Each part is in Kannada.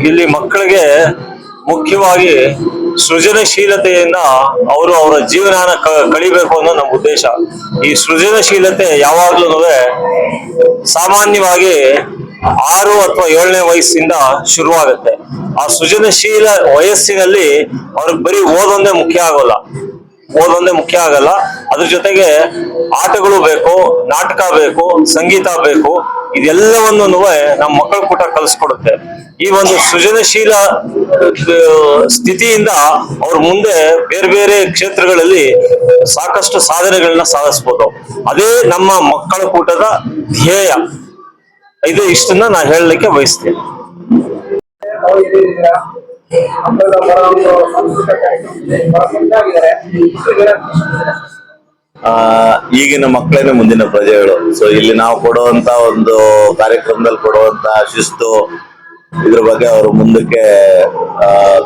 ಇಲ್ಲಿ ಮಕ್ಕಳಿಗೆ ಮುಖ್ಯವಾಗಿ ಸೃಜನಶೀಲತೆಯಿಂದ ಅವರು ಅವರ ಜೀವನ ಕಳಿಬೇಕು ಅನ್ನೋ ನಮ್ಮ ಉದ್ದೇಶ. ಈ ಸೃಜನಶೀಲತೆ ಯಾವಾಗ್ಲೂ ಸಾಮಾನ್ಯವಾಗಿ 6 ಅಥವಾ 7ನೇ ವಯಸ್ಸಿಂದ ಶುರುವಾಗುತ್ತೆ. ಆ ಸೃಜನಶೀಲ ವಯಸ್ಸಿನಲ್ಲಿ ಅವ್ರಿಗೆ ಬರೀ ಓದೊಂದೇ ಮುಖ್ಯ ಆಗಲ್ಲ. ಅದ್ರ ಜೊತೆಗೆ ಆಟಗಳು ಬೇಕು, ನಾಟಕ ಬೇಕು, ಸಂಗೀತ ಬೇಕು. ಇದೆಲ್ಲವನ್ನು ನಮ್ಮ ಮಕ್ಕಳ ಕೂಟ ಕಲಿಸ್ಕೊಡುತ್ತೆ. ಈ ಒಂದು ಸೃಜನಶೀಲ ಸ್ಥಿತಿಯಿಂದ ಅವ್ರ ಮುಂದೆ ಬೇರೆ ಬೇರೆ ಕ್ಷೇತ್ರಗಳಲ್ಲಿ ಸಾಕಷ್ಟು ಸಾಧನೆಗಳನ್ನ ಸಾಧಿಸ್ಬೋದು. ಅದೇ ನಮ್ಮ ಮಕ್ಕಳ ಕೂಟದ ಧ್ಯೇಯ. ಇಷ್ಟನ್ನ ನಾನು ಹೇಳಲಿಕ್ಕೆ ಬಯಸ್ತೇನೆ. ಈಗಿನ ಮಕ್ಕಳೇನೆ ಮುಂದಿನ ಪ್ರಜೆಗಳು. ಸೊ ಇಲ್ಲಿ ನಾವು ಕೊಡುವಂತ ಒಂದು ಕಾರ್ಯಕ್ರಮದಲ್ಲಿ ಕೊಡುವಂತ ಶಿಸ್ತು, ಇದ್ರ ಬಗ್ಗೆ ಅವರು ಮುಂದಕ್ಕೆ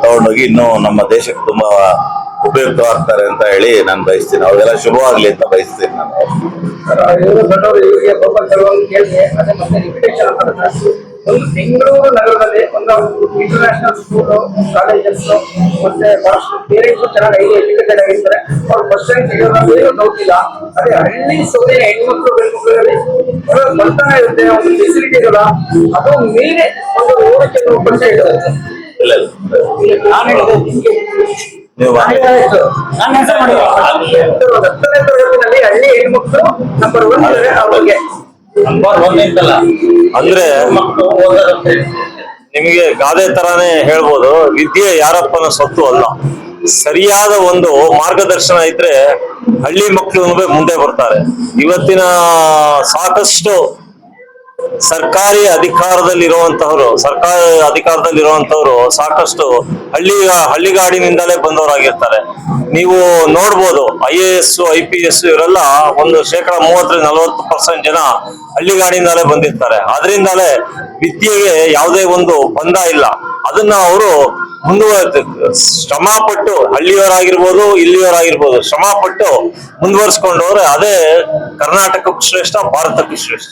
ತಗೊಂಡೋಗಿ ಇನ್ನೂ ನಮ್ಮ ದೇಶಕ್ಕೆ ತುಂಬಾ ಉಪಯುಕ್ತವಾಗ್ತಾರೆ ಅಂತ ಹೇಳಿ ನಾನು ಬಯಸ್ತೀನಿ. ಅವ್ರಿಗೆಲ್ಲ ಶುಭವಾಗ್ಲಿ ಅಂತ ಬಯಸ್ತೀನಿ ನಾನು. ಒಂದು ಬೆಂಗಳೂರು ನಗರದಲ್ಲಿ ಒಂದು ಇಂಟರ್ನ್ಯಾಷನಲ್ ಸ್ಕೂಲು, ಕಾಲೇಜಸ್ ಮತ್ತೆ ಬಹಳಷ್ಟು ಪೇರೆಂಟ್ಸ್ ಚೆನ್ನಾಗಿ ಎಜುಕೇಟೆಡ್ ಆಗಿರ್ತಾರೆ. ಅವ್ರು ಫಸ್ಟ್ ಟೈಮ್ ಸಿಗೋದು ಏನು ಡೌಟ್ ಇಲ್ಲ. ಅದೇ ಹಳ್ಳಿ ಸೌದಿನ ಹೆಣ್ಮಕ್ಳು ಗಂಡ್ಮಕ್ಳಲ್ಲಿ ಬರ್ತಾನೆ ಇರುತ್ತೆ, ಒಂದು ಫೆಸಿಲಿಟಿಗಳ ಅದು ಮೇಲೆ ಒಂದು ಓದಕ್ಕೆ ಪರಿಚಯ ಇರುತ್ತೆ. ನಾನು ಹತ್ತನೇ ತರಗತಿನಲ್ಲಿ ಹಳ್ಳಿ ಹೆಣ್ಮಕ್ಳು ನಂಬರ್ 1 ಇದ್ದಾರೆ. ಅವ್ರಿಗೆ ಅಂದ್ರೆ ನಿಮಗೆ ಗಾದೆ ತರಾನೇ ಹೇಳ್ಬೋದು, ವಿದ್ಯೆ ಯಾರಪ್ಪನ ಸೊತ್ತು ಅಲ್ಲ. ಸರಿಯಾದ ಒಂದು ಮಾರ್ಗದರ್ಶನ ಇದ್ರೆ ಹಳ್ಳಿ ಮಕ್ಕಳು ಮುಂದೆ ಬರ್ತಾರೆ. ಇವತ್ತಿನ ಸಾಕಷ್ಟು ಸರ್ಕಾರಿ ಅಧಿಕಾರದಲ್ಲಿರುವಂತವ್ರು ಸಾಕಷ್ಟು ಹಳ್ಳಿಗಾಡಿನಿಂದಲೇ ಬಂದವರಾಗಿರ್ತಾರೆ. ನೀವು ನೋಡ್ಬೋದು, IAS IPS ಇವರೆಲ್ಲ ಒಂದು 30-40% ಜನ ಹಳ್ಳಿಗಾಡಿನಿಂದಲೇ ಬಂದಿರ್ತಾರೆ. ಅದರಿಂದಲೇ ವಿದ್ಯೆಗೆ ಯಾವುದೇ ಒಂದು ಬಂಧ ಇಲ್ಲ. ಅದನ್ನ ಅವರು ಶ್ರಮ ಪಟ್ಟು, ಹಳ್ಳಿಯವರಾಗಿರ್ಬೋದು ಇಲ್ಲಿಯವರಾಗಿರ್ಬೋದು, ಶ್ರಮ ಪಟ್ಟು ಮುಂದುವರಿಸ್ಕೊಂಡವ್ರೆ. ಅದೇ ಕರ್ನಾಟಕಕ್ಕೂ ಶ್ರೇಷ್ಠ, ಭಾರತಕ್ಕೂ ಶ್ರೇಷ್ಠ.